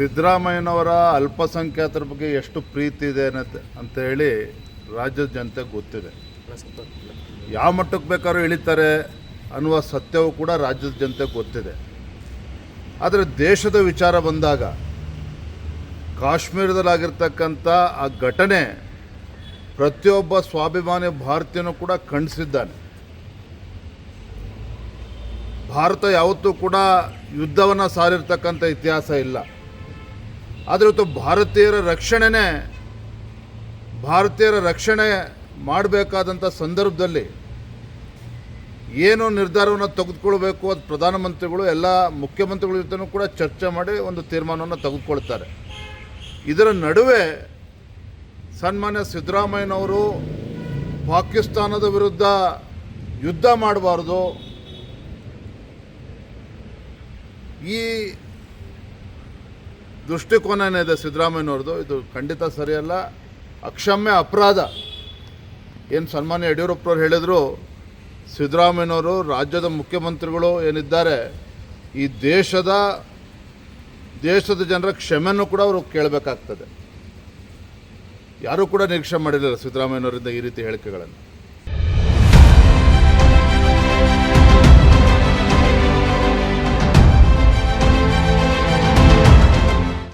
ಸಿದ್ದರಾಮಯ್ಯನವರ ಅಲ್ಪಸಂಖ್ಯಾತರ ಬಗ್ಗೆ ಎಷ್ಟು ಪ್ರೀತಿ ಇದೆ ಅಂತ ಹೇಳಿ ರಾಜ್ಯದ ಜನತೆಗೆ ಗೊತ್ತಿದೆ. ಯಾವ ಮಟ್ಟಕ್ಕೆ ಬೇಕಾದ್ರೂ ಇಳಿತಾರೆ ಅನ್ನುವ ಸತ್ಯವೂ ಕೂಡ ರಾಜ್ಯದ ಜನತೆಗೆ ಗೊತ್ತಿದೆ. ಆದರೆ ದೇಶದ ವಿಚಾರ ಬಂದಾಗ ಕಾಶ್ಮೀರದಲ್ಲಾಗಿರ್ತಕ್ಕಂಥ ಆ ಘಟನೆ ಪ್ರತಿಯೊಬ್ಬ ಸ್ವಾಭಿಮಾನಿ ಭಾರತೀಯನೂ ಕೂಡ ಖಂಡಿಸಿದ್ದಾನೆ. ಭಾರತ ಯಾವತ್ತೂ ಕೂಡ ಯುದ್ಧವನ್ನು ಸಾರಿರ್ತಕ್ಕಂಥ ಇತಿಹಾಸ ಇಲ್ಲ. ಆದರೆ ಇವತ್ತು ಭಾರತೀಯರ ರಕ್ಷಣೆ ಮಾಡಬೇಕಾದಂಥ ಸಂದರ್ಭದಲ್ಲಿ ಏನು ನಿರ್ಧಾರವನ್ನು ತೆಗೆದುಕೊಳ್ಬೇಕು ಅದು ಪ್ರಧಾನಮಂತ್ರಿಗಳು ಎಲ್ಲ ಮುಖ್ಯಮಂತ್ರಿಗಳ ಜೊತೆನೂ ಕೂಡ ಚರ್ಚೆ ಮಾಡಿ ಒಂದು ತೀರ್ಮಾನವನ್ನು ತೆಗೆದುಕೊಳ್ತಾರೆ. ಇದರ ನಡುವೆ ಸನ್ಮಾನ್ಯ ಸಿದ್ದರಾಮಯ್ಯನವರು ಪಾಕಿಸ್ತಾನದ ವಿರುದ್ಧ ಯುದ್ಧ ಮಾಡಬಾರ್ದು, ಈ ದೃಷ್ಟಿಕೋನ ಏನಿದೆ ಸಿದ್ದರಾಮಯ್ಯನವ್ರದ್ದು, ಇದು ಖಂಡಿತ ಸರಿಯಲ್ಲ, ಅಕ್ಷಮ್ಯ ಅಪರಾಧ. ಏನು ಸನ್ಮಾನ್ಯ ಯಡಿಯೂರಪ್ಪನವ್ರು ಹೇಳಿದರು, ಸಿದ್ದರಾಮಯ್ಯನವರು ರಾಜ್ಯದ ಮುಖ್ಯಮಂತ್ರಿಗಳು ಏನಿದ್ದಾರೆ ಈ ದೇಶದ ಜನರ ಕ್ಷಮೆಯನ್ನು ಕೂಡ ಅವರು ಕೇಳಬೇಕಾಗ್ತದೆ. ಯಾರೂ ಕೂಡ ನಿರೀಕ್ಷೆ ಮಾಡಿರಲಿಲ್ಲ ಸಿದ್ದರಾಮಯ್ಯನವರಿಂದ ಈ ರೀತಿ ಹೇಳಿಕೆಗಳನ್ನು.